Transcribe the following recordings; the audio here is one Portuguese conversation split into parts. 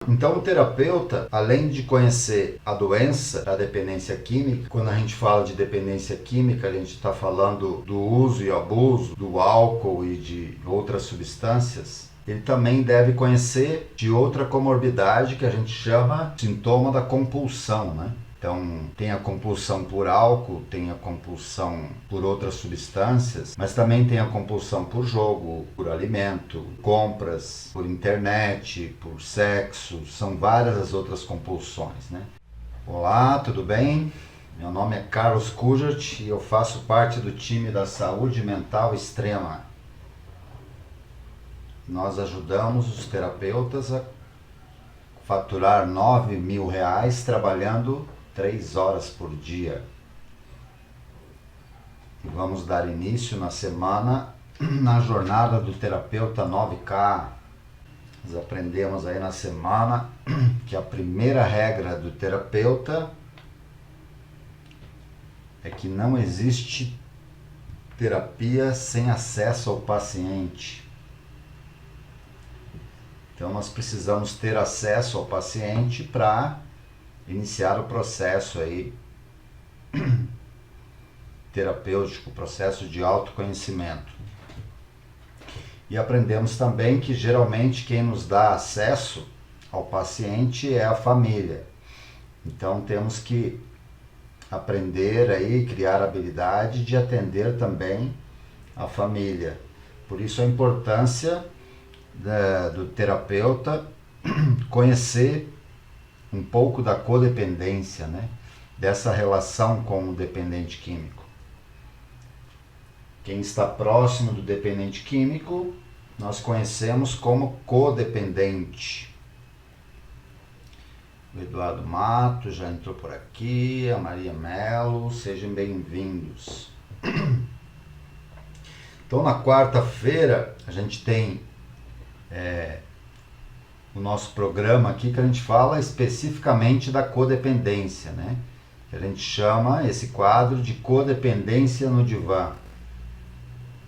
Então o terapeuta, além de conhecer a doença da dependência química, quando a gente fala de dependência química, a gente está falando do uso e abuso do álcool e de outras substâncias, ele também deve conhecer de outra comorbidade que a gente chama sintoma da compulsão, né? Então, tem a compulsão por álcool, tem a compulsão por outras substâncias, mas também tem a compulsão por jogo, por alimento, compras, por internet, por sexo, são várias as outras compulsões, né? Olá, tudo bem? Meu nome é Carlos Kujat e eu faço parte do time da Saúde Mental Extrema. Nós ajudamos os terapeutas a faturar R$9.000 trabalhando 3 horas por dia. E vamos dar início na semana na jornada do terapeuta 9K. Nós aprendemos aí na semana que a primeira regra do terapeuta é que não existe terapia sem acesso ao paciente. Então nós precisamos ter acesso ao paciente para iniciar o processo aí terapêutico, processo de autoconhecimento. E aprendemos também que geralmente quem nos dá acesso ao paciente é a família. Então temos que aprender aí, criar a habilidade de atender também a família. Por isso a importância do terapeuta conhecer um pouco da codependência, né? Dessa relação com o dependente químico. Quem está próximo do dependente químico, nós conhecemos como codependente. O Eduardo Mato já entrou por aqui, a Maria Melo, sejam bem-vindos. Então na quarta-feira a gente tem o nosso programa aqui que a gente fala especificamente da codependência, né? Que a gente chama esse quadro de codependência no divã.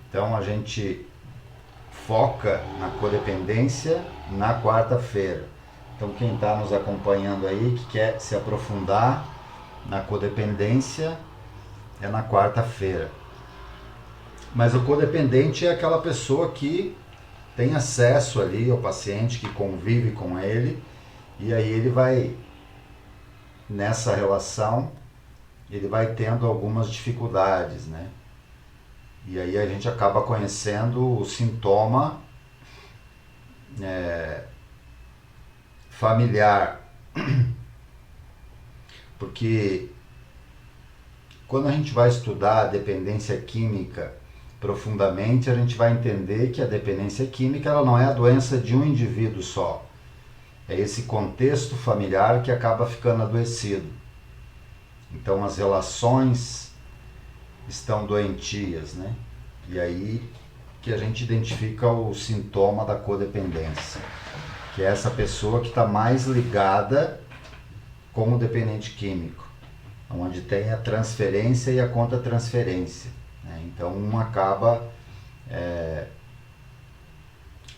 Então a gente foca na codependência na quarta-feira. Então quem está nos acompanhando aí, que quer se aprofundar na codependência, é na quarta-feira. Mas o codependente é aquela pessoa que tem acesso ali ao paciente, que convive com ele, e aí ele vai, nessa relação, ele vai tendo algumas dificuldades, né? E aí a gente acaba conhecendo o sintoma familiar. Porque quando a gente vai estudar a dependência química profundamente, a gente vai entender que a dependência química ela não é a doença de um indivíduo só. É esse contexto familiar que acaba ficando adoecido. Então as relações estão doentias, né? E aí que a gente identifica o sintoma da codependência, que é essa pessoa que está mais ligada com o dependente químico, onde tem a transferência e a contra-transferência. Então um acaba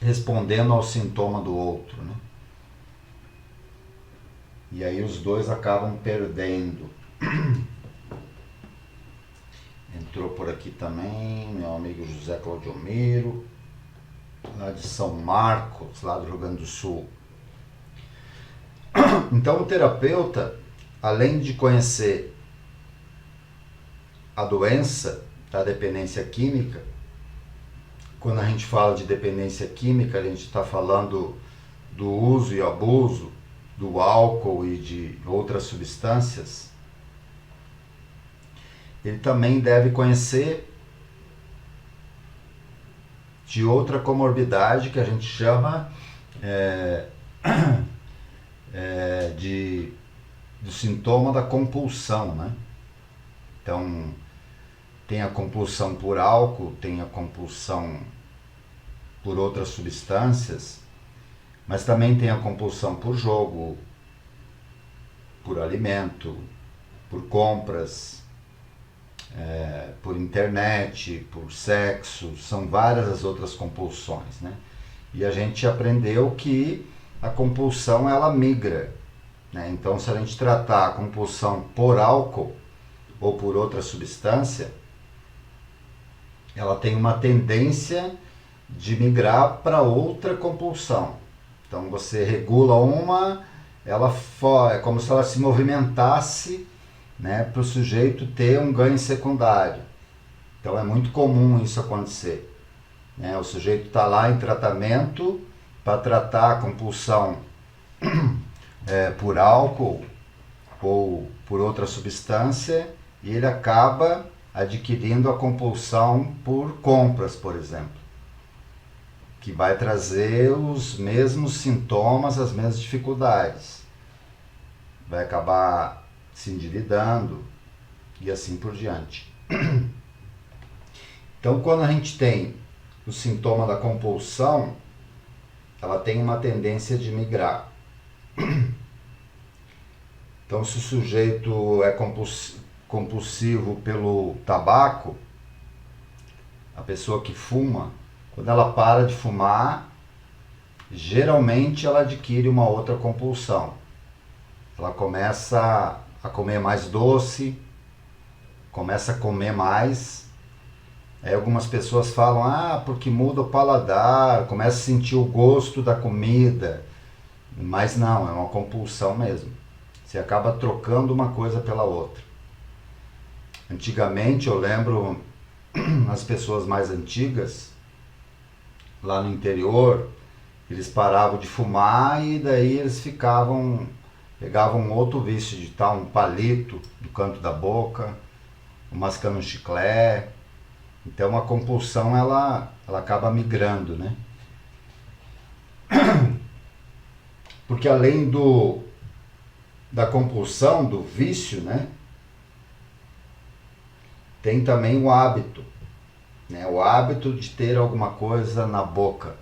respondendo ao sintoma do outro, né? E aí os dois acabam perdendo. Entrou por aqui também meu amigo José Claudiomiro, lá de São Marcos, lá do Rio Grande do Sul. Então o terapeuta, além de conhecer a doença da dependência química, quando a gente fala de dependência química, a gente está falando do uso e abuso do álcool e de outras substâncias, ele também deve conhecer de outra comorbidade que a gente chama do sintoma da compulsão, né? Então, tem a compulsão por álcool, tem a compulsão por outras substâncias, mas também tem a compulsão por jogo, por alimento, por compras, por internet, por sexo, são várias as outras compulsões, né? E a gente aprendeu que a compulsão ela migra, né? Então, se a gente tratar a compulsão por álcool ou por outra substância, ela tem uma tendência de migrar para outra compulsão. Então, você regula uma, é como se ela se movimentasse, né, para o sujeito ter um ganho secundário. Então, é muito comum isso acontecer, né? O sujeito está lá em tratamento para tratar a compulsão por álcool ou por outra substância, e ele acaba adquirindo a compulsão por compras, por exemplo, que vai trazer os mesmos sintomas, as mesmas dificuldades. Vai acabar se endividando e assim por diante. Então, quando a gente tem o sintoma da compulsão, ela tem uma tendência de migrar. Então, se o sujeito é compulsivo pelo tabaco, a pessoa que fuma, quando ela para de fumar, geralmente ela adquire uma outra compulsão. Ela começa a comer mais doce, começa a comer mais. Aí algumas pessoas falam, porque muda o paladar, começa a sentir o gosto da comida. Mas não, é uma compulsão mesmo. Você acaba trocando uma coisa pela outra. Antigamente, eu lembro, as pessoas mais antigas, lá no interior, eles paravam de fumar e daí eles pegavam outro vício de tal, um palito no canto da boca, mascando um chiclete. Então a compulsão ela acaba migrando, né? Porque além da compulsão, do vício, né? Tem também o hábito, né? O hábito de ter alguma coisa na boca.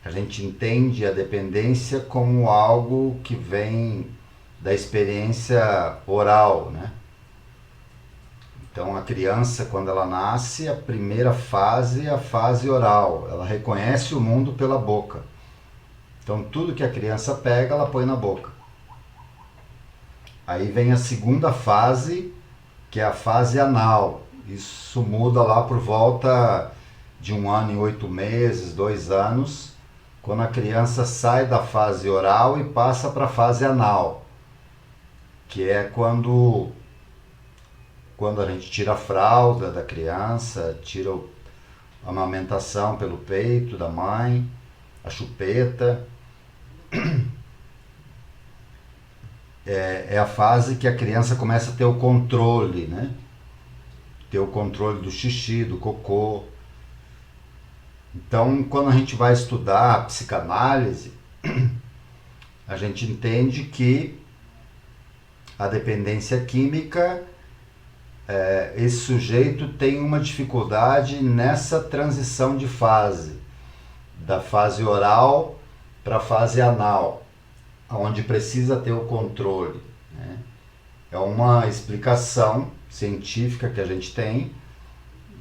A gente entende a dependência como algo que vem da experiência oral, né? Então a criança, quando ela nasce, a primeira fase é a fase oral. Ela reconhece o mundo pela boca. Então tudo que a criança pega, ela põe na boca. Aí vem a segunda fase, que é a fase anal. Isso muda lá por volta de 1 ano e 8 meses, 2 anos, quando a criança sai da fase oral e passa para a fase anal, que é quando a gente tira a fralda da criança, tira a amamentação pelo peito da mãe, a chupeta. É a fase que a criança começa a ter o controle, né? Ter o controle do xixi, do cocô. Então, quando a gente vai estudar a psicanálise, a gente entende que a dependência química, esse sujeito tem uma dificuldade nessa transição de fase, da fase oral para a fase anal, onde precisa ter o controle, né? É uma explicação científica que a gente tem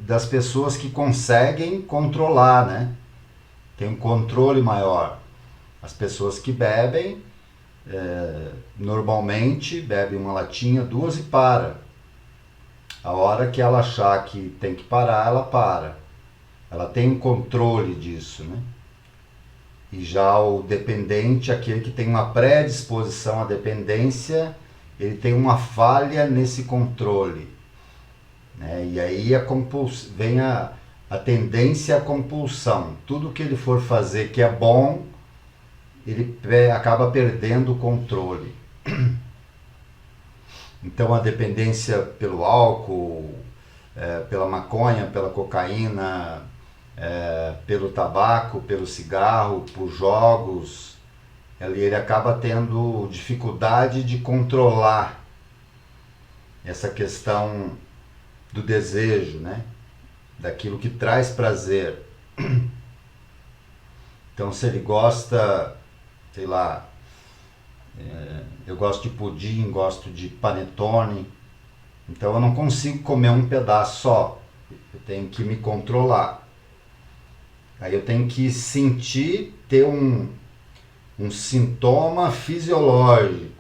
das pessoas que conseguem controlar, né? Tem um controle maior. As pessoas que bebem, normalmente bebem uma latinha, 2 e para. A hora que ela achar que tem que parar, ela para. Ela tem um controle disso, né? E já o dependente, aquele que tem uma predisposição à dependência, ele tem uma falha nesse controle, né? E aí vem a tendência à compulsão. Tudo que ele for fazer que é bom, ele acaba perdendo o controle. Então a dependência pelo álcool, pela maconha, pela cocaína, pelo tabaco, pelo cigarro, por jogos, ele acaba tendo dificuldade de controlar essa questão do desejo, né? Daquilo que traz prazer. Então, se ele gosta, sei lá, eu gosto de pudim, gosto de panetone, então eu não consigo comer um pedaço só, eu tenho que me controlar. Aí eu tenho que sentir, ter um sintoma fisiológico.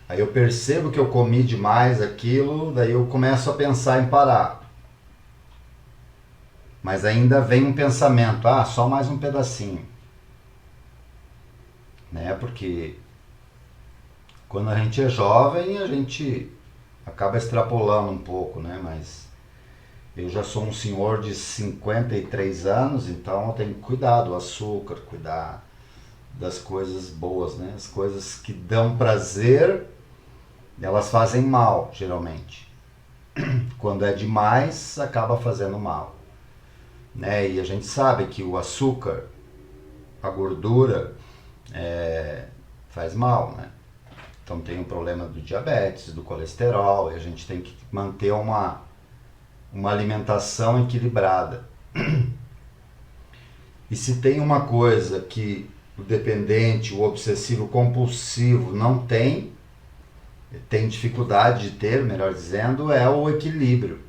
Aí eu percebo que eu comi demais aquilo, daí eu começo a pensar em parar. Mas ainda vem um pensamento, só mais um pedacinho. Né? Porque quando a gente é jovem, a gente acaba extrapolando um pouco, né? Mas eu já sou um senhor de 53 anos, então eu tenho que cuidar do açúcar, cuidar das coisas boas, né? As coisas que dão prazer, elas fazem mal, geralmente. Quando é demais, acaba fazendo mal. Né? E a gente sabe que o açúcar, a gordura, faz mal, né? Então tem o problema do diabetes, do colesterol, e a gente tem que manter uma alimentação equilibrada. E se tem uma coisa que o dependente, o obsessivo compulsivo não tem dificuldade de ter, melhor dizendo, é o equilíbrio.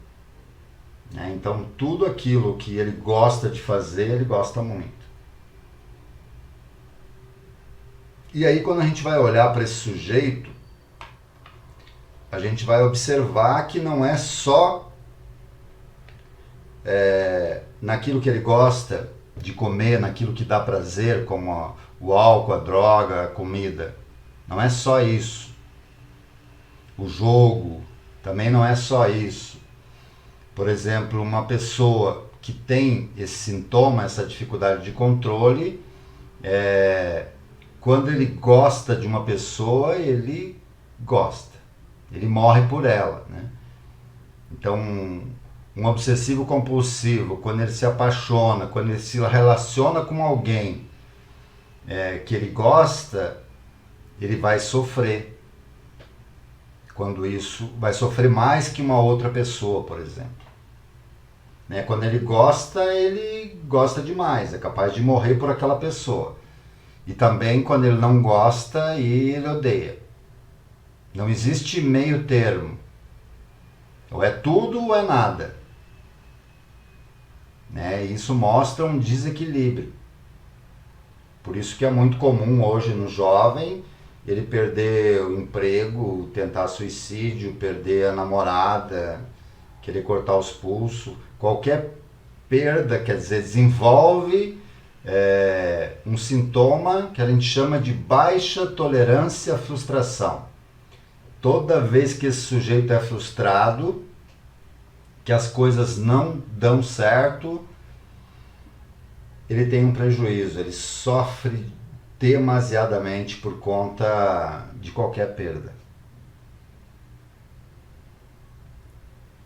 Né? Então tudo aquilo que ele gosta de fazer, ele gosta muito. E aí quando a gente vai olhar para esse sujeito, a gente vai observar que não é só naquilo que ele gosta de comer, naquilo que dá prazer, como o álcool, a droga, a comida. Não é só isso. O jogo também não é só isso. Por exemplo, uma pessoa que tem esse sintoma, essa dificuldade de controle, quando ele gosta de uma pessoa, ele gosta. Ele morre por ela. Né? Então, um obsessivo compulsivo, quando ele se apaixona, quando ele se relaciona com alguém que ele gosta, ele vai sofrer. Quando isso vai sofrer mais que uma outra pessoa, por exemplo. Né? Quando ele gosta demais, é capaz de morrer por aquela pessoa. E também quando ele não gosta e ele odeia. Não existe meio termo. Ou é tudo ou é nada. Né? Isso mostra um desequilíbrio. Por isso que é muito comum hoje no jovem ele perder o emprego, tentar suicídio, perder a namorada, querer cortar os pulsos. Qualquer perda, quer dizer, desenvolve um sintoma que a gente chama de baixa tolerância à frustração. Toda vez que esse sujeito é frustrado, que as coisas não dão certo, ele tem um prejuízo, ele sofre demasiadamente por conta de qualquer perda.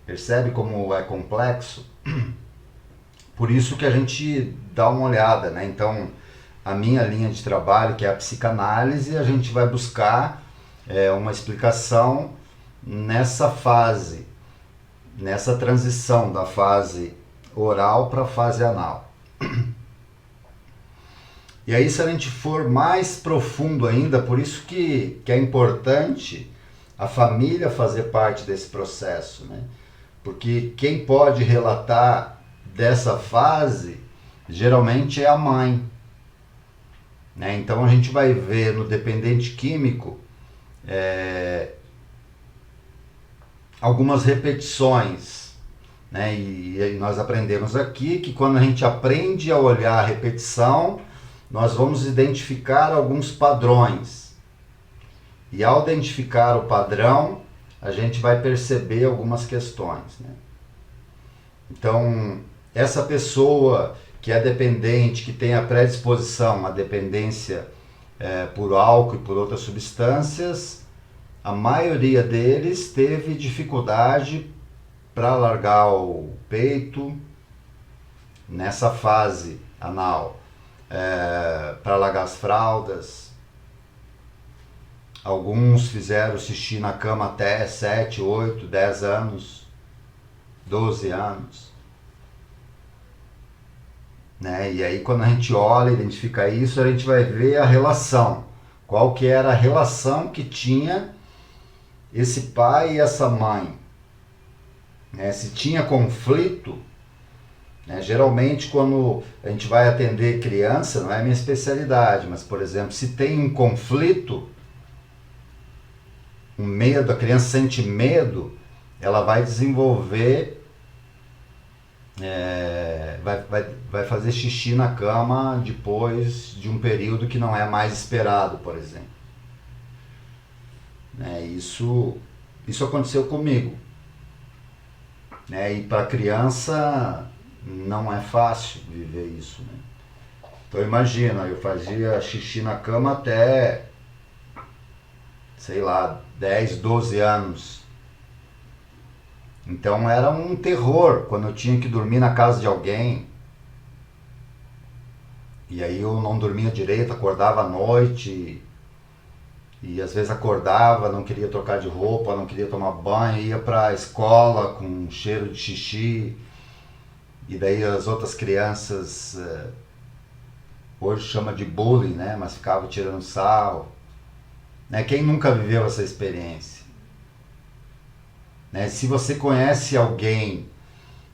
Percebe como é complexo? Por isso que a gente dá uma olhada, né? Então, a minha linha de trabalho, que é a psicanálise, a gente vai buscar uma explicação nessa fase, nessa transição da fase oral para a fase anal. E aí, se a gente for mais profundo ainda, por isso que é importante a família fazer parte desse processo, né? Porque quem pode relatar dessa fase, geralmente é a mãe. Né? Então a gente vai ver no dependente químico algumas repetições. Né? E nós aprendemos aqui que quando a gente aprende a olhar a repetição, nós vamos identificar alguns padrões. E ao identificar o padrão, a gente vai perceber algumas questões. Né? Então, essa pessoa que é dependente, que tem a predisposição à dependência por álcool e por outras substâncias, a maioria deles teve dificuldade para largar o peito nessa fase anal, para largar as fraldas. Alguns fizeram xixi na cama até 7, 8, 10 anos, 12 anos. Né? E aí quando a gente olha, identifica isso, a gente vai ver a relação. Qual que era a relação que tinha esse pai e essa mãe. Né? Se tinha conflito, né? Geralmente, quando a gente vai atender criança, não é a minha especialidade, mas, por exemplo, se tem um conflito, um medo, a criança sente medo, ela vai desenvolver, vai fazer xixi na cama depois de um período que não é mais esperado, por exemplo. Né? Isso aconteceu comigo. Né? E para a criança não é fácil viver isso. Né? Então imagina, eu fazia xixi na cama até, sei lá, 10, 12 anos. Então era um terror quando eu tinha que dormir na casa de alguém. E aí eu não dormia direito, acordava à noite. E às vezes acordava, não queria trocar de roupa, não queria tomar banho, ia para a escola com cheiro de xixi. E daí as outras crianças, hoje chama de bullying, né? Mas ficavam tirando sarro. Né? Quem nunca viveu essa experiência? Né? Se você conhece alguém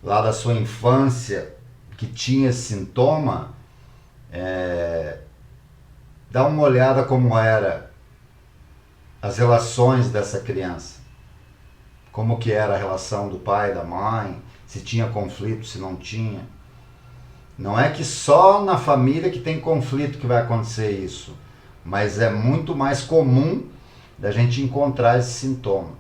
lá da sua infância que tinha esse sintoma, dá uma olhada como era as relações dessa criança. Como que era a relação do pai, da mãe, se tinha conflito, se não tinha. Não é que só na família que tem conflito que vai acontecer isso, mas é muito mais comum da gente encontrar esse sintoma.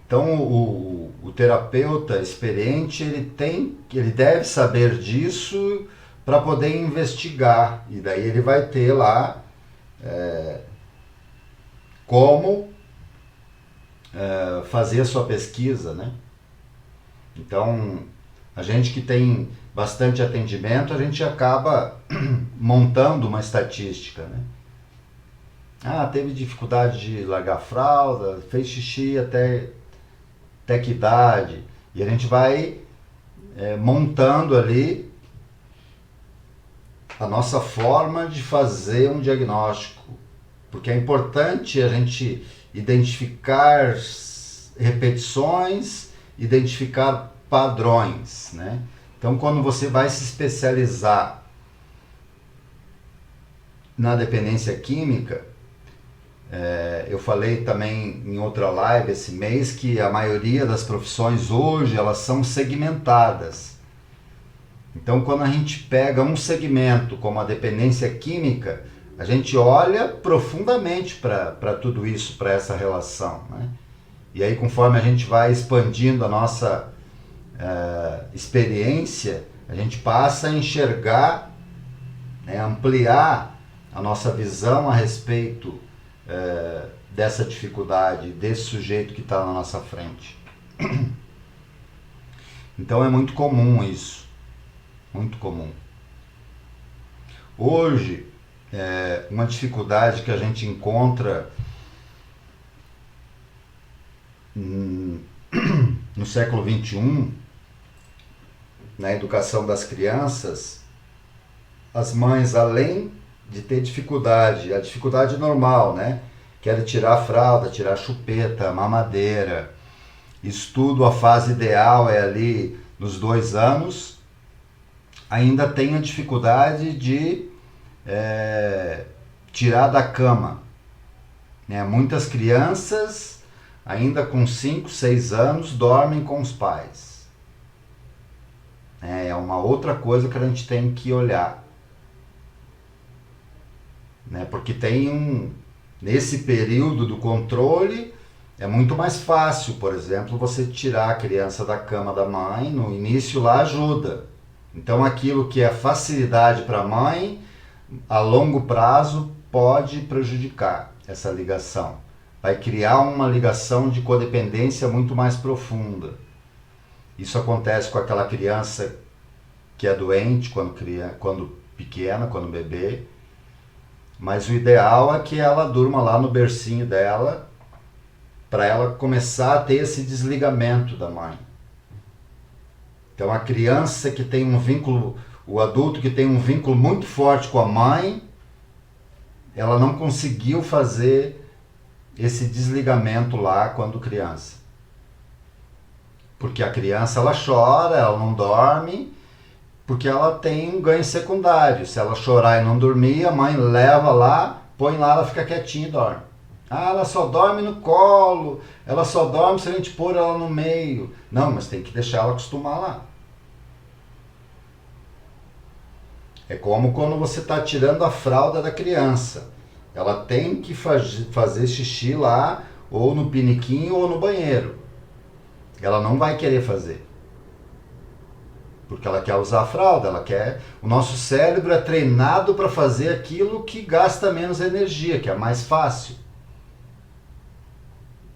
Então o terapeuta experiente, ele deve saber disso para poder investigar, e daí ele vai ter lá como fazer a sua pesquisa, né? Então, a gente que tem bastante atendimento, a gente acaba montando uma estatística, né? Teve dificuldade de largar a fralda, fez xixi até que idade, e a gente vai montando ali a nossa forma de fazer um diagnóstico, porque é importante a gente identificar repetições, identificar padrões, né? Então, quando você vai se especializar na dependência química, eu falei também em outra live esse mês que a maioria das profissões hoje, elas são segmentadas. Então, quando a gente pega um segmento como a dependência química, a gente olha profundamente para tudo isso, para essa relação, né? E aí, conforme a gente vai expandindo a nossa experiência, a gente passa a enxergar, né, ampliar a nossa visão a respeito dessa dificuldade, desse sujeito que está na nossa frente. Então é muito comum isso, muito comum. Hoje, uma dificuldade que a gente encontra no século XXI, na educação das crianças, as mães, além de ter dificuldade, a dificuldade normal, né? Que é tirar a fralda, tirar a chupeta, mamadeira. Isso tudo, a fase ideal é ali nos 2 anos. Ainda tem a dificuldade de tirar da cama. Né? Muitas crianças, ainda com 5, 6 anos, dormem com os pais. É uma outra coisa que a gente tem que olhar. Né? Porque nesse período do controle, é muito mais fácil, por exemplo, você tirar a criança da cama da mãe, no início lá ajuda. Então aquilo que é facilidade para a mãe, a longo prazo pode prejudicar essa ligação. Vai criar uma ligação de codependência muito mais profunda. Isso acontece com aquela criança que é doente quando pequena, quando bebê. Mas o ideal é que ela durma lá no bercinho dela, para ela começar a ter esse desligamento da mãe. Então a criança que tem um vínculo, o adulto que tem um vínculo muito forte com a mãe, ela não conseguiu fazer esse desligamento lá quando criança. Porque a criança ela chora, ela não dorme, porque ela tem um ganho secundário. Se ela chorar e não dormir, a mãe leva lá, põe lá, ela fica quietinha e dorme. Ah, ela só dorme no colo, ela só dorme se a gente pôr ela no meio. Não, mas tem que deixar ela acostumar lá. É como quando você está tirando a fralda da criança. Ela tem que fazer xixi lá, ou no piniquinho, ou no banheiro. Ela não vai querer fazer. Porque ela quer usar a fralda, ela quer... O nosso cérebro é treinado para fazer aquilo que gasta menos energia, que é mais fácil.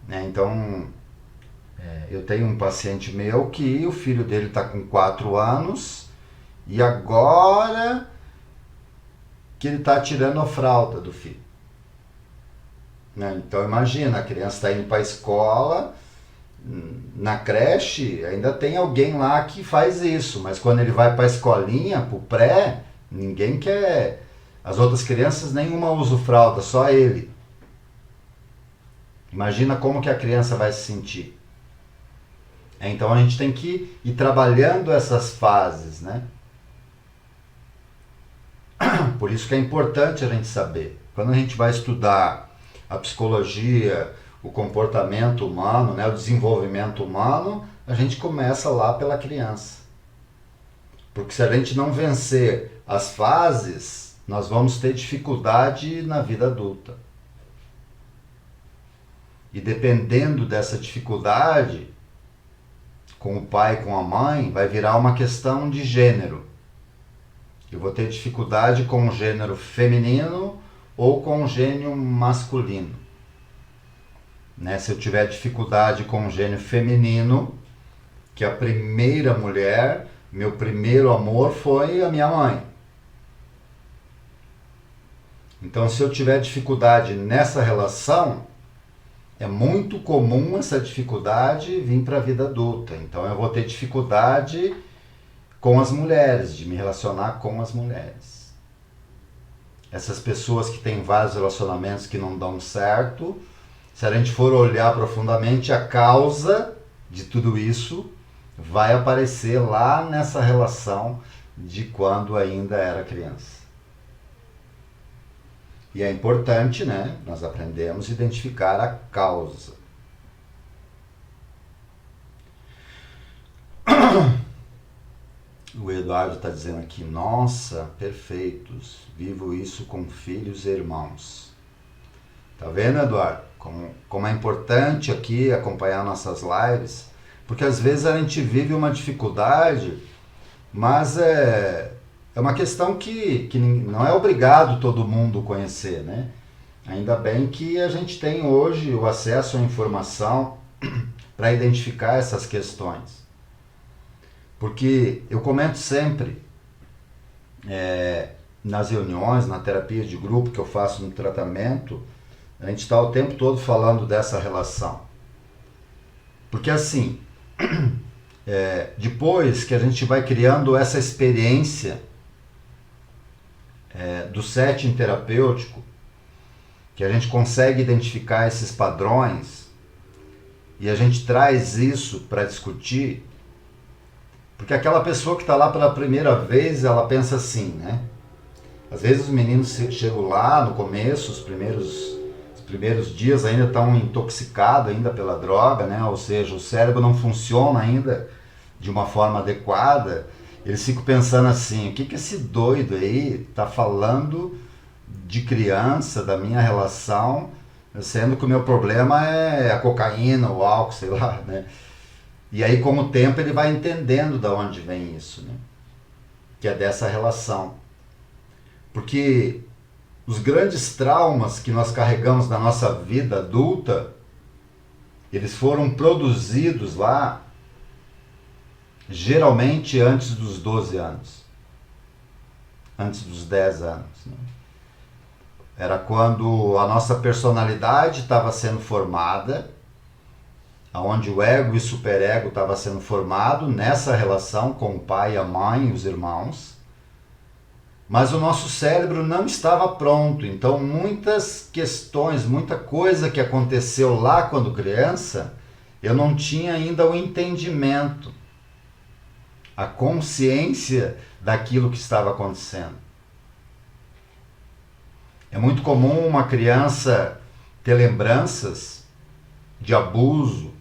Então, eu tenho um paciente meu que o filho dele está com 4 anos e agora que ele está tirando a fralda do filho. Então imagina, a criança está indo para a escola, na creche ainda tem alguém lá que faz isso, mas quando ele vai para a escolinha, para o pré, ninguém quer... As outras crianças nenhuma usa fralda, só ele. Imagina como que a criança vai se sentir. Então a gente tem que ir trabalhando essas fases, né? Por isso que é importante a gente saber. Quando a gente vai estudar a psicologia, o comportamento humano, né, o desenvolvimento humano, a gente começa lá pela criança. Porque se a gente não vencer as fases, nós vamos ter dificuldade na vida adulta. E dependendo dessa dificuldade, com o pai e com a mãe, vai virar uma questão de gênero. Eu vou ter dificuldade com o gênero feminino ou com o gênero masculino. Se eu tiver dificuldade com o gênero feminino, que a primeira mulher, meu primeiro amor foi a minha mãe. Então, se eu tiver dificuldade nessa relação, é muito comum essa dificuldade vir para a vida adulta. Então eu vou ter dificuldade com as mulheres, de me relacionar com as mulheres. Essas pessoas que têm vários relacionamentos que não dão certo, se a gente for olhar profundamente, a causa de tudo isso vai aparecer lá nessa relação de quando ainda era criança. E é importante, né? Nós aprendemos a identificar a causa. O Eduardo está dizendo aqui, nossa, perfeitos, vivo isso com filhos e irmãos. Tá vendo, Eduardo? Como é importante aqui acompanhar nossas lives, porque às vezes a gente vive uma dificuldade, mas é uma questão que não é obrigado todo mundo conhecer, né? Ainda bem que a gente tem hoje o acesso à informação para identificar essas questões. Porque eu comento sempre, nas reuniões, na terapia de grupo que eu faço no tratamento, a gente está o tempo todo falando dessa relação. Porque assim, depois que a gente vai criando essa experiência do setting terapêutico, que a gente consegue identificar esses padrões e a gente traz isso para discutir, porque aquela pessoa que está lá pela primeira vez, ela pensa assim, né? Às vezes os meninos chegam lá no começo, os primeiros dias ainda estão intoxicados ainda pela droga, né? Ou seja, o cérebro não funciona ainda de uma forma adequada. Eles ficam pensando assim, o que esse doido aí está falando de criança, da minha relação, sendo que o meu problema é a cocaína, o álcool, sei lá, né? E aí com o tempo ele vai entendendo de onde vem isso, né? Que é dessa relação. Porque os grandes traumas que nós carregamos na nossa vida adulta, eles foram produzidos lá geralmente antes dos 12 anos, antes dos 10 anos. Né? Era quando a nossa personalidade estava sendo formada, onde o ego e o superego estava sendo formado nessa relação com o pai, a mãe e os irmãos, mas o nosso cérebro não estava pronto. Então muitas questões, muita coisa que aconteceu lá quando criança, eu não tinha ainda o entendimento, a consciência daquilo que estava acontecendo. É muito comum uma criança ter lembranças de abuso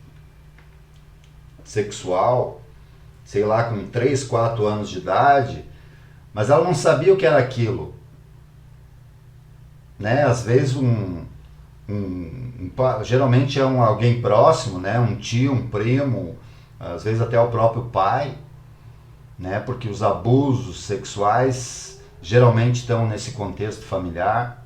sexual, sei lá, com 3, 4 anos de idade, mas ela não sabia o que era aquilo. Né? Às vezes geralmente é alguém próximo, né? Um tio, um primo, às vezes até o próprio pai, né? Porque os abusos sexuais geralmente estão nesse contexto familiar.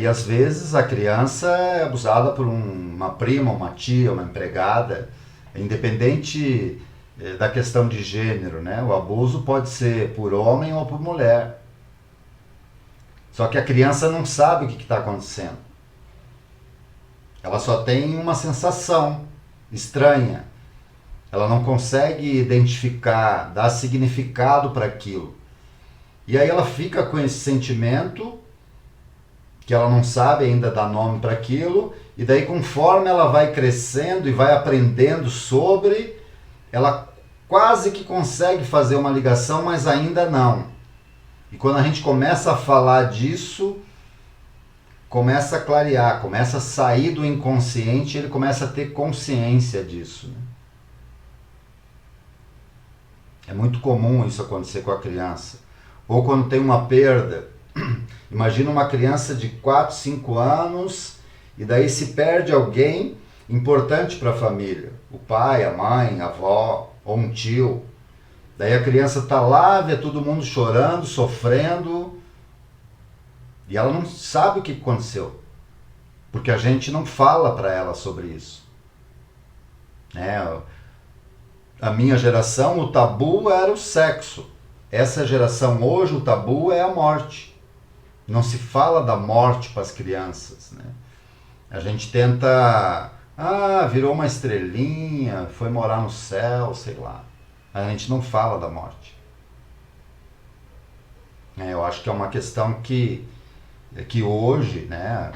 E às vezes a criança é abusada por uma prima, uma tia, uma empregada, independente da questão de gênero, né? O abuso pode ser por homem ou por mulher. Só que a criança não sabe o que está acontecendo. Ela só tem uma sensação estranha. Ela não consegue identificar, dar significado para aquilo. E aí ela fica com esse sentimento que ela não sabe ainda dar nome para aquilo, e daí conforme ela vai crescendo e vai aprendendo sobre, ela quase que consegue fazer uma ligação, mas ainda não. E quando a gente começa a falar disso, começa a clarear, começa a sair do inconsciente, ele começa a ter consciência disso. É muito comum isso acontecer com a criança. Ou quando tem uma perda. Imagina uma criança de 4, 5 anos e daí se perde alguém importante para a família. O pai, a mãe, a avó ou um tio. Daí a criança está lá, vê todo mundo chorando, sofrendo e ela não sabe o que aconteceu. Porque a gente não fala para ela sobre isso. A minha geração, o tabu era o sexo. Essa geração hoje, o tabu é a morte. Não se fala da morte para as crianças, né? A gente tenta... virou uma estrelinha, foi morar no céu, sei lá. A gente não fala da morte. Eu acho que é uma questão que hoje, né,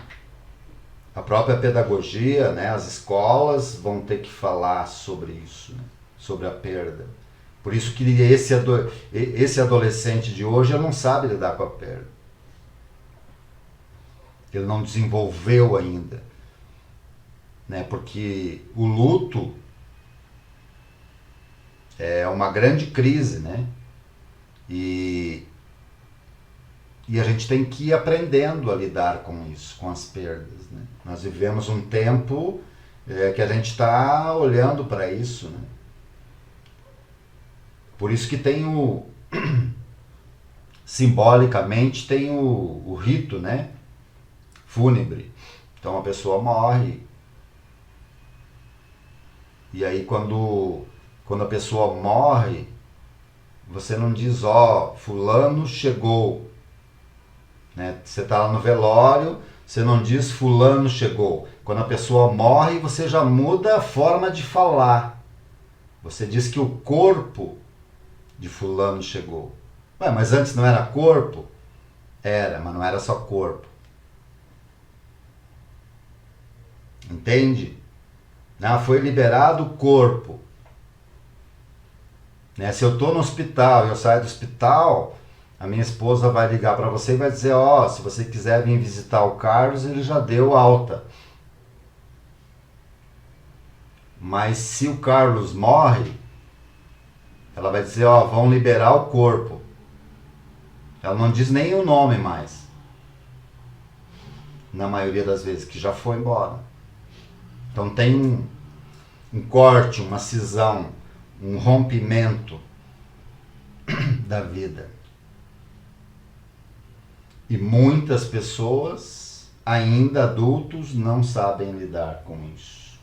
a própria pedagogia, né, as escolas vão ter que falar sobre isso, né, sobre a perda. Por isso que esse adolescente de hoje não sabe lidar com a perda. Ele não desenvolveu ainda, né? Porque o luto é uma grande crise, né? E a gente tem que ir aprendendo a lidar com isso, com as perdas, né? Nós vivemos um tempo que a gente está olhando para isso, né? Por isso que tem simbolicamente tem o rito, né? Fúnebre. Então a pessoa morre. E aí quando a pessoa morre, você não diz, fulano chegou. Né? Você está lá no velório, você não diz fulano chegou. Quando a pessoa morre, você já muda a forma de falar. Você diz que o corpo de fulano chegou. Mas antes não era corpo? Era, mas não era só corpo. Entende? Foi liberado o corpo. Se eu estou no hospital e eu saio do hospital, a minha esposa vai ligar para você e vai dizer, se você quiser vir visitar o Carlos, ele já deu alta. Mas se o Carlos morre, ela vai dizer, vão liberar o corpo. Ela não diz nem o nome mais. Na maioria das vezes, que já foi embora. Então tem um corte, uma cisão, um rompimento da vida. E muitas pessoas, ainda adultos, não sabem lidar com isso.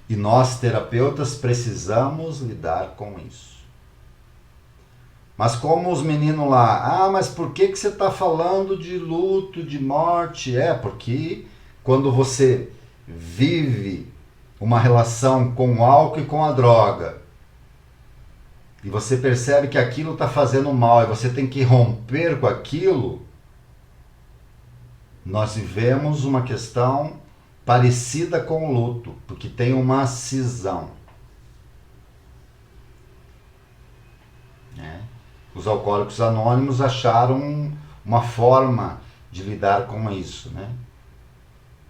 E nós, terapeutas, precisamos lidar com isso. Mas como os meninos lá, mas por que você está falando de luto, de morte? Porque quando você vive uma relação com o álcool e com a droga, e você percebe que aquilo está fazendo mal, e você tem que romper com aquilo, nós vivemos uma questão parecida com o luto, porque tem uma cisão. Né? Os alcoólicos anônimos acharam uma forma de lidar com isso, né?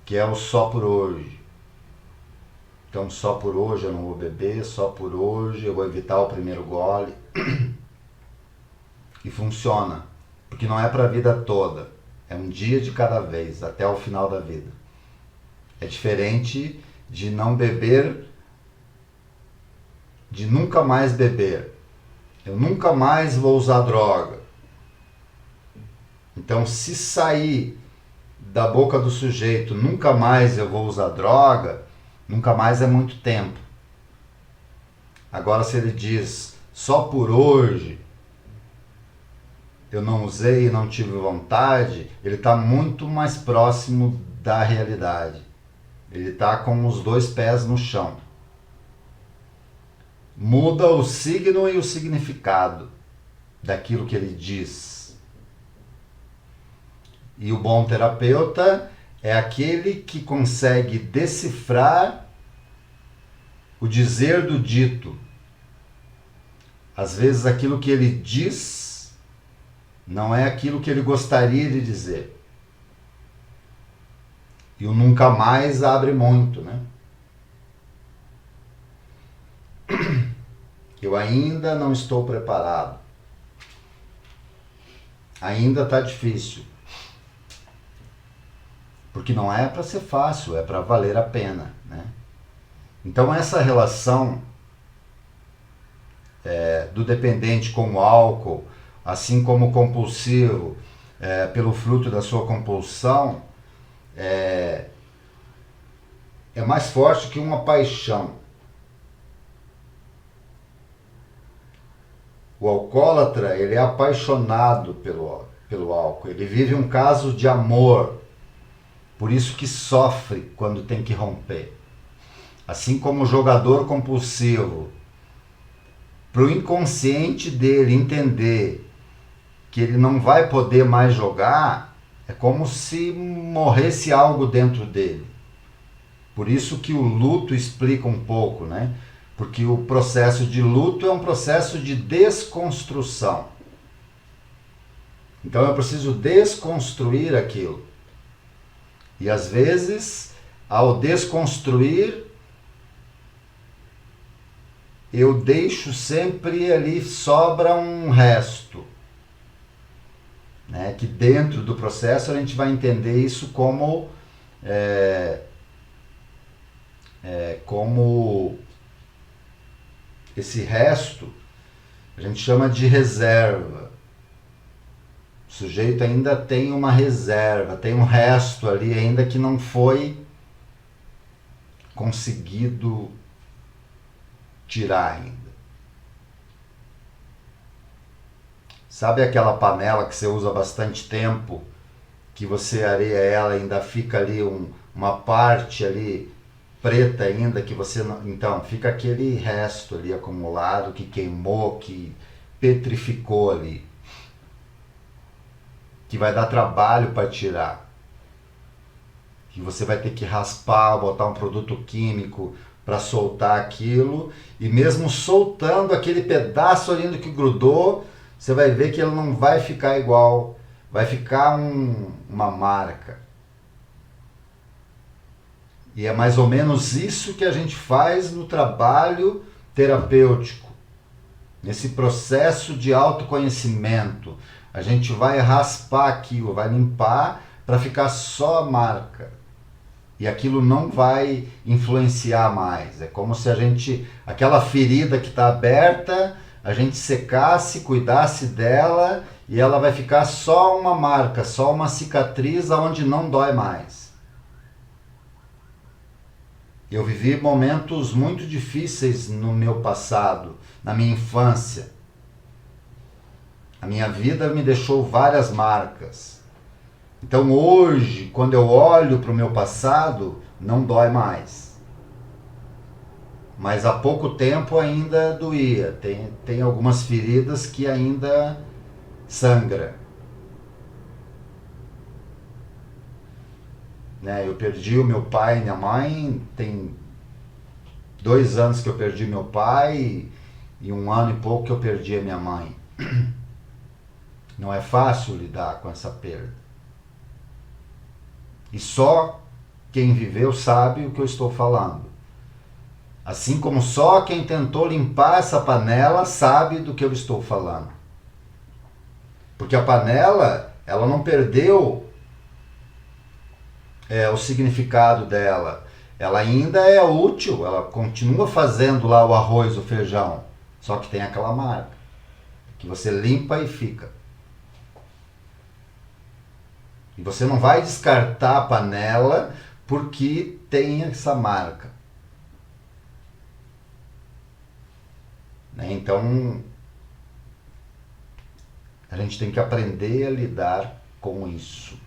Que é o só por hoje. Então, só por hoje eu não vou beber, só por hoje eu vou evitar o primeiro gole. E funciona, porque não é para a vida toda, é um dia de cada vez, até o final da vida. É diferente de não beber, de nunca mais beber. Eu nunca mais vou usar droga. Então, se sair da boca do sujeito, nunca mais eu vou usar droga, nunca mais é muito tempo. Agora, se ele diz, só por hoje, eu não usei e não tive vontade, ele está muito mais próximo da realidade. Ele está com os dois pés no chão. Muda o signo e o significado daquilo que ele diz. E o bom terapeuta é aquele que consegue decifrar o dizer do dito. Às vezes aquilo que ele diz não é aquilo que ele gostaria de dizer. E o nunca mais abre muito, né? Eu ainda não estou preparado. Ainda está difícil. Porque não é para ser fácil, é para valer a pena, né? Então essa relação do dependente com o álcool, assim como o compulsivo, pelo fruto da sua compulsão, é mais forte que uma paixão. O alcoólatra, ele é apaixonado pelo álcool, ele vive um caso de amor, por isso que sofre quando tem que romper. Assim como o jogador compulsivo, para o inconsciente dele entender que ele não vai poder mais jogar, é como se morresse algo dentro dele. Por isso que o luto explica um pouco, né? Porque o processo de luto é um processo de desconstrução. Então eu preciso desconstruir aquilo. E às vezes, ao desconstruir, eu deixo sempre ali, sobra um resto. Né? Que dentro do processo a gente vai entender isso como como esse resto a gente chama de reserva. O sujeito ainda tem uma reserva, tem um resto ali ainda que não foi conseguido tirar ainda. Sabe aquela panela que você usa bastante tempo, que você areia ela e ainda fica ali uma parte ali preta ainda, que você não... Então, fica aquele resto ali acumulado, que queimou, que petrificou ali, que vai dar trabalho para tirar, que você vai ter que raspar, botar um produto químico para soltar aquilo, e mesmo soltando aquele pedaço ali que grudou, você vai ver que ele não vai ficar igual, vai ficar uma marca. E é mais ou menos isso que a gente faz no trabalho terapêutico, nesse processo de autoconhecimento. A gente vai raspar aquilo, vai limpar para ficar só a marca. E aquilo não vai influenciar mais. É como se aquela ferida que está aberta, a gente secasse, cuidasse dela e ela vai ficar só uma marca, só uma cicatriz onde não dói mais. Eu vivi momentos muito difíceis no meu passado, na minha infância. A minha vida me deixou várias marcas. Então hoje, quando eu olho para o meu passado, não dói mais. Mas há pouco tempo ainda doía. Tem algumas feridas que ainda sangram. né? Eu perdi o meu pai e minha mãe, tem 2 anos que eu perdi meu pai e 1 ano e pouco que eu perdi a minha mãe. Não é fácil lidar com essa perda. E só quem viveu sabe o que eu estou falando. Assim como só quem tentou limpar essa panela sabe do que eu estou falando. Porque a panela, ela não perdeu o significado dela. Ela ainda é útil, ela continua fazendo lá o arroz, o feijão. Só que tem aquela marca, que você limpa e fica. E você não vai descartar a panela porque tem essa marca. Então, a gente tem que aprender a lidar com isso.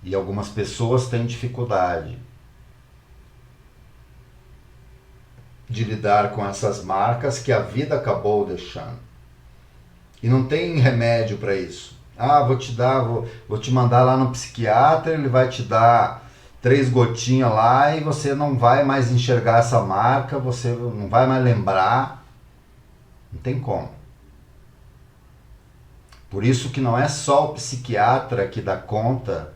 E algumas pessoas têm dificuldade de lidar com essas marcas que a vida acabou deixando. E não tem remédio para isso. Vou te mandar lá no psiquiatra, ele vai te dar 3 gotinhas lá e você não vai mais enxergar essa marca, você não vai mais lembrar. Não tem como. Por isso que não é só o psiquiatra que dá conta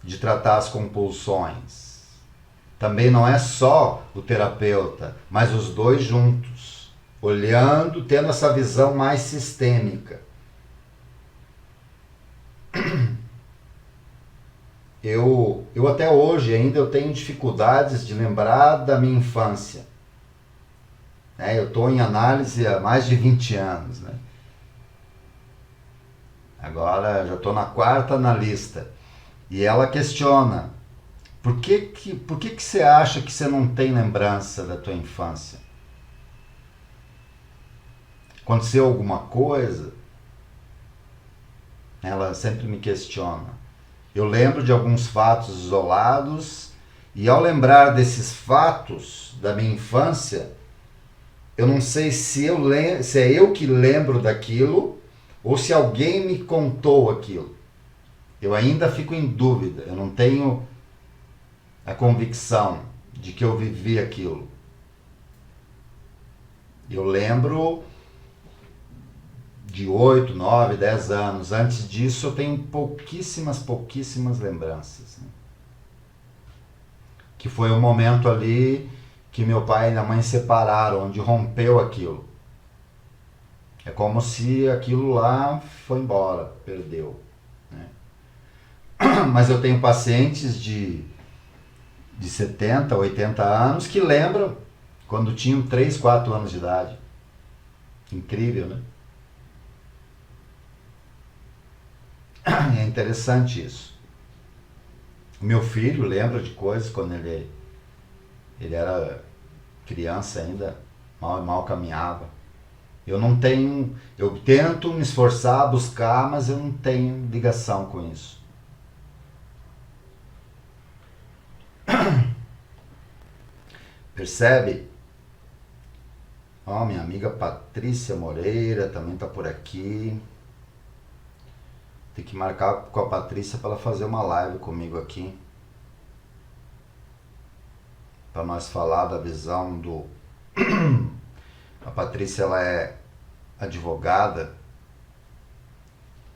de tratar as compulsões. Também não é só o terapeuta, mas os dois juntos, olhando, tendo essa visão mais sistêmica. Eu até hoje ainda eu tenho dificuldades de lembrar da minha infância. Eu estou em análise há mais de 20 anos. Agora já estou na 4ª analista. E ela questiona, por que você acha que você não tem lembrança da tua infância? Aconteceu alguma coisa? Ela sempre me questiona. Eu lembro de alguns fatos isolados e ao lembrar desses fatos da minha infância, eu não sei se é eu que lembro daquilo ou se alguém me contou aquilo. Eu ainda fico em dúvida, eu não tenho a convicção de que eu vivi aquilo. Eu lembro de 8, 9, 10 anos. Antes disso eu tenho pouquíssimas lembranças. Que foi um momento ali que meu pai e a mãe separaram, onde rompeu aquilo. É como se aquilo lá foi embora, perdeu. Mas eu tenho pacientes de 70, 80 anos que lembram quando tinham 3, 4 anos de idade. Incrível, né? É interessante isso. O meu filho lembra de coisas quando ele era criança ainda, mal caminhava. Eu tento me esforçar, buscar, mas eu não tenho ligação com isso. Percebe? Minha amiga Patrícia Moreira também está por aqui. Tem que marcar com a Patrícia para ela fazer uma live comigo aqui. Para nós falar da visão do... A Patrícia, ela é advogada,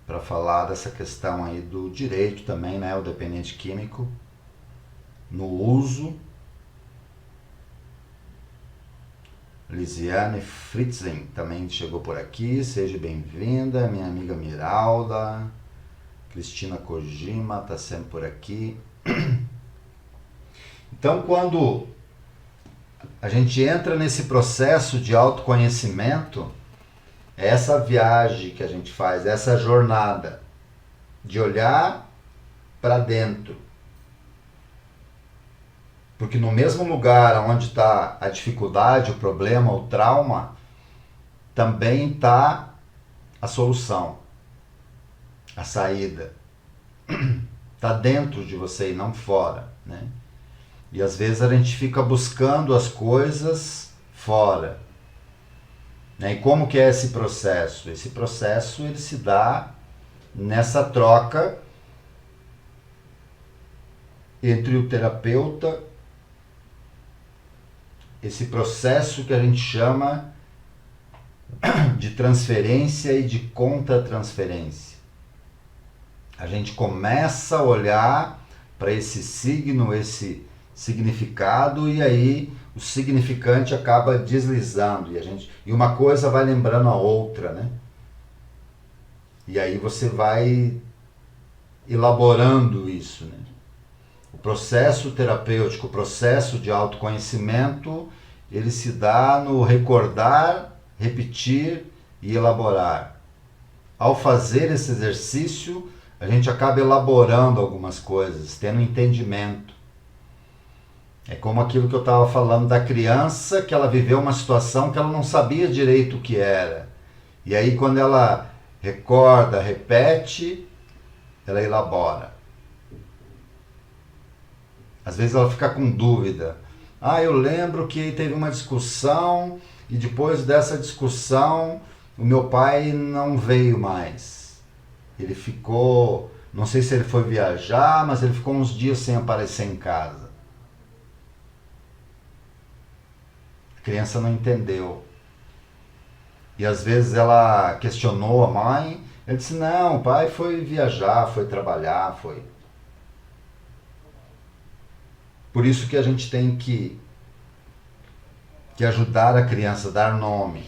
para falar dessa questão aí do direito também, né? O dependente químico no uso. Lisiane Fritzen também chegou por aqui, seja bem-vinda. Minha amiga Miralda, Cristina Kojima está sempre por aqui. Então, quando a gente entra nesse processo de autoconhecimento, é essa viagem que a gente faz, essa jornada de olhar para dentro. Porque no mesmo lugar onde está a dificuldade, o problema, o trauma, também está a solução, a saída. Está dentro de você e não fora, né? E às vezes a gente fica buscando as coisas fora. E como que é esse processo? Esse processo ele se dá nessa troca entre o terapeuta, esse processo que a gente chama de transferência e de contra-transferência. A gente começa a olhar para esse signo, esse significado, e aí o significante acaba deslizando e uma coisa vai lembrando a outra, né? E aí você vai elaborando isso, né? O processo terapêutico, o processo de autoconhecimento, ele se dá no recordar, repetir e elaborar. Ao fazer esse exercício, a gente acaba elaborando algumas coisas, tendo entendimento. É como aquilo que eu estava falando da criança, que ela viveu uma situação que ela não sabia direito o que era. E aí quando ela recorda, repete, ela elabora. Às vezes ela fica com dúvida. Eu lembro que teve uma discussão e depois dessa discussão o meu pai não veio mais. Ele ficou, não sei se ele foi viajar, mas ele ficou uns dias sem aparecer em casa. A criança não entendeu. E às vezes ela questionou a mãe, ele disse, não, o pai foi viajar, foi trabalhar, foi... Por isso que a gente tem que ajudar a criança a dar nome.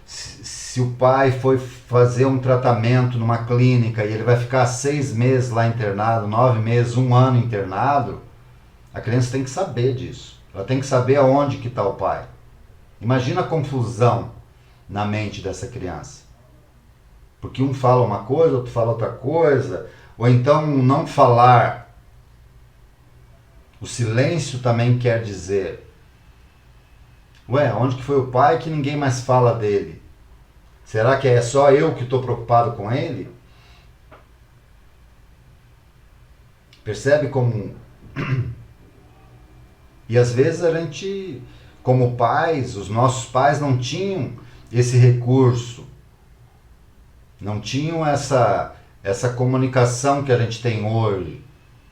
Se o pai foi fazer um tratamento numa clínica e ele vai ficar 6 meses lá internado, 9 meses, 1 ano internado, a criança tem que saber disso. Ela tem que saber aonde que está o pai. Imagina a confusão na mente dessa criança. Porque um fala uma coisa, outro fala outra coisa, ou então não falar. O silêncio também quer dizer, onde que foi o pai que ninguém mais fala dele? Será que é só eu que estou preocupado com ele? Percebe como... E às vezes a gente, como pais, os nossos pais não tinham esse recurso, não tinham essa comunicação que a gente tem hoje,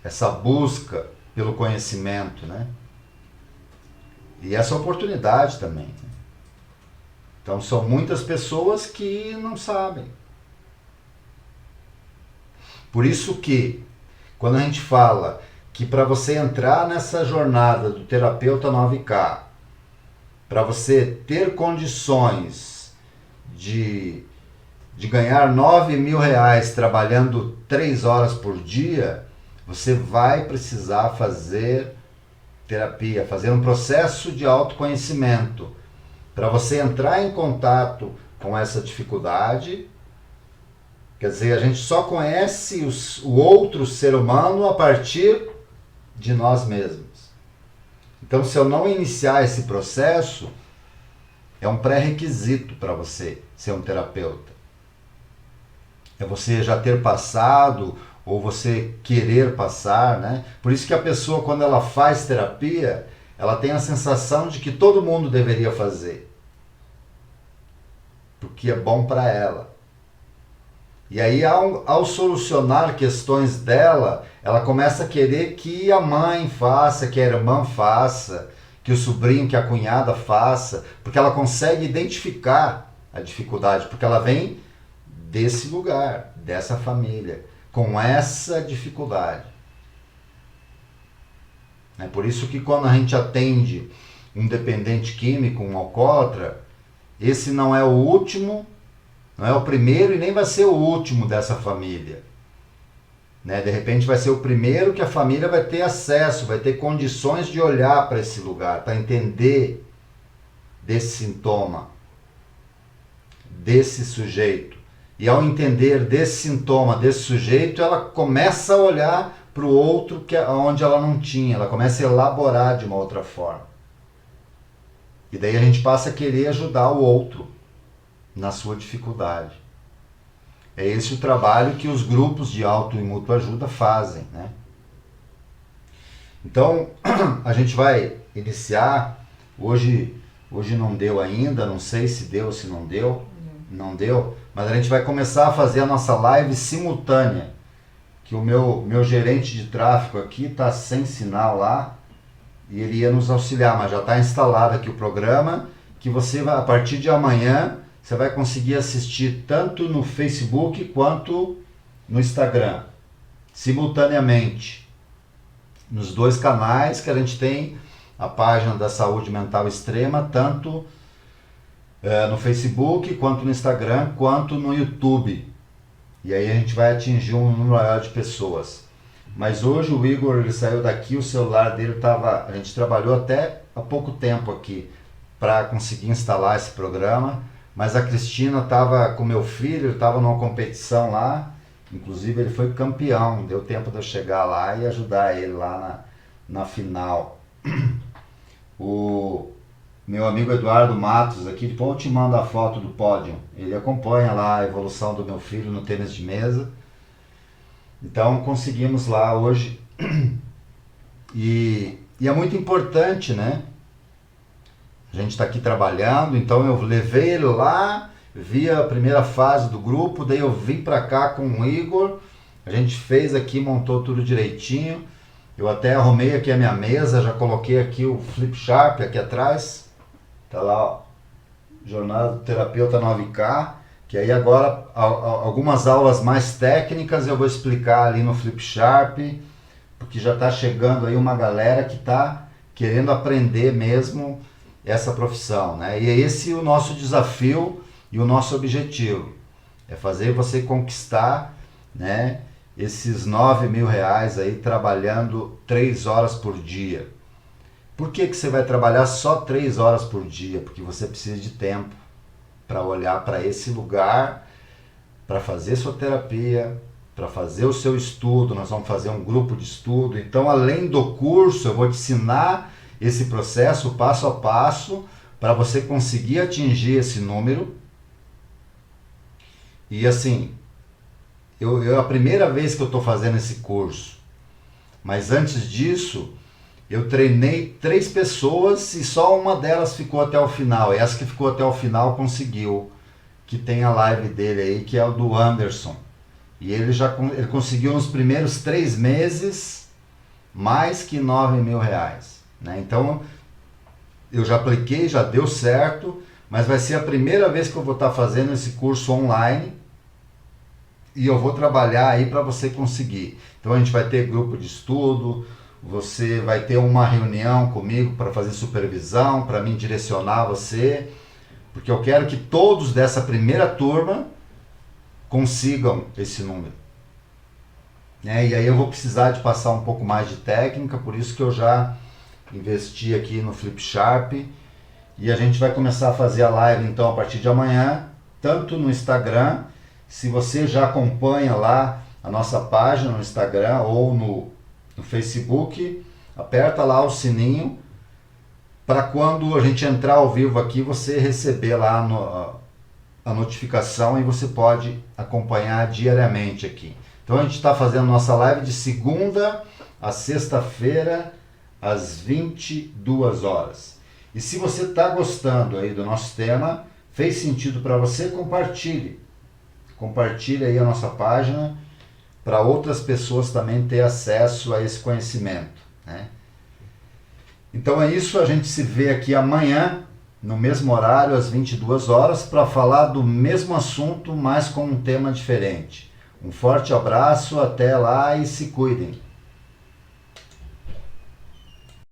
essa busca pelo conhecimento, né? E essa oportunidade também. Então são muitas pessoas que não sabem. Por isso que, quando a gente fala que para você entrar nessa jornada do terapeuta 9K, para você ter condições de ganhar 9 mil reais trabalhando 3 horas por dia, você vai precisar fazer terapia, fazer um processo de autoconhecimento, para você entrar em contato com essa dificuldade. Quer dizer, a gente só conhece o outro ser humano a partir de nós mesmos. Então, se eu não iniciar esse processo, é um pré-requisito para você ser um terapeuta. É você já ter passado, ou você querer passar, né? Por isso que a pessoa, quando ela faz terapia, ela tem a sensação de que todo mundo deveria fazer. Porque é bom para ela. E aí, ao solucionar questões dela, ela começa a querer que a mãe faça, que a irmã faça, que o sobrinho, que a cunhada faça, porque ela consegue identificar a dificuldade, porque ela vem desse lugar, dessa família, com essa dificuldade. É por isso que quando a gente atende um dependente químico, um alcoólatra, esse não é o último, não é o primeiro e nem vai ser o último dessa família. Né? De repente vai ser o primeiro que a família vai ter acesso, vai ter condições de olhar para esse lugar, para entender desse sintoma, desse sujeito. E ao entender desse sintoma, desse sujeito, ela começa a olhar para o outro onde ela não tinha, ela começa a elaborar de uma outra forma. E daí a gente passa a querer ajudar o outro na sua dificuldade. É esse o trabalho que os grupos de auto e mútua ajuda fazem, né? Então, a gente vai iniciar, hoje não deu ainda, não sei se deu ou se não deu, não deu, mas a gente vai começar a fazer a nossa live simultânea. que o meu gerente de tráfego aqui está sem sinal lá e ele ia nos auxiliar, mas já está instalado aqui o programa que você vai, a partir de amanhã, você vai conseguir assistir tanto no Facebook quanto no Instagram, simultaneamente, nos dois canais que a gente tem a página da Saúde Mental Extrema, tanto no Facebook, quanto no Instagram, quanto no YouTube. E aí a gente vai atingir um número maior de pessoas. Mas hoje o Igor, ele saiu daqui, o celular dele estava... A gente trabalhou até há pouco tempo aqui para conseguir instalar esse programa. Mas a Cristina estava com meu filho, ele estava numa competição lá. Inclusive ele foi campeão, deu tempo de eu chegar lá e ajudar ele lá na final. O meu amigo Eduardo Matos aqui, depois eu te mando a foto do pódio. Ele acompanha lá a evolução do meu filho no tênis de mesa. Então conseguimos lá hoje. E é muito importante, né? A gente está aqui trabalhando, então eu levei ele lá, vi a primeira fase do grupo, daí eu vim para cá com o Igor, a gente fez aqui, montou tudo direitinho. Eu até arrumei aqui a minha mesa, já coloquei aqui o Flip Sharp aqui atrás. Tá lá, ó, Jornada do Terapeuta 9K, que aí agora algumas aulas mais técnicas eu vou explicar ali no Flip Sharp, porque já está chegando aí uma galera que está querendo aprender mesmo essa profissão, né? E é esse o nosso desafio e o nosso objetivo, é fazer você conquistar, né, esses R$9.000 aí trabalhando 3 horas por dia. Por que você vai trabalhar só 3 horas por dia? Porque você precisa de tempo para olhar para esse lugar, para fazer sua terapia, para fazer o seu estudo. Nós vamos fazer um grupo de estudo. Então, além do curso, eu vou te ensinar esse processo passo a passo para você conseguir atingir esse número. E assim, é a primeira vez que eu estou fazendo esse curso, mas antes disso eu treinei 3 pessoas e só uma delas ficou até o final. Essa que ficou até o final conseguiu, que tem a live dele aí, que é o do Anderson. E ele conseguiu nos primeiros 3 meses mais que R$9.000, né? Então eu já apliquei, já deu certo, mas vai ser a primeira vez que eu vou estar fazendo esse curso online. E eu vou trabalhar aí para você conseguir. Então a gente vai ter grupo de estudo, você vai ter uma reunião comigo para fazer supervisão, para mim direcionar você, porque eu quero que todos dessa primeira turma consigam esse número. E aí eu vou precisar de passar um pouco mais de técnica, por isso que eu já investi aqui no Flip Sharp. E a gente vai começar a fazer a live então a partir de amanhã, tanto no Instagram. Se você já acompanha lá a nossa página no Instagram ou no Facebook, aperta lá o sininho para quando a gente entrar ao vivo aqui, você receber lá a notificação e você pode acompanhar diariamente aqui. Então a gente está fazendo nossa live de segunda a sexta-feira, às 22 horas. E se você está gostando aí do nosso tema, fez sentido para você, compartilhe. Compartilhe aí a nossa página para outras pessoas também ter acesso a esse conhecimento, né? Então é isso, a gente se vê aqui amanhã, no mesmo horário, às 22 horas, para falar do mesmo assunto, mas com um tema diferente. Um forte abraço, até lá e se cuidem!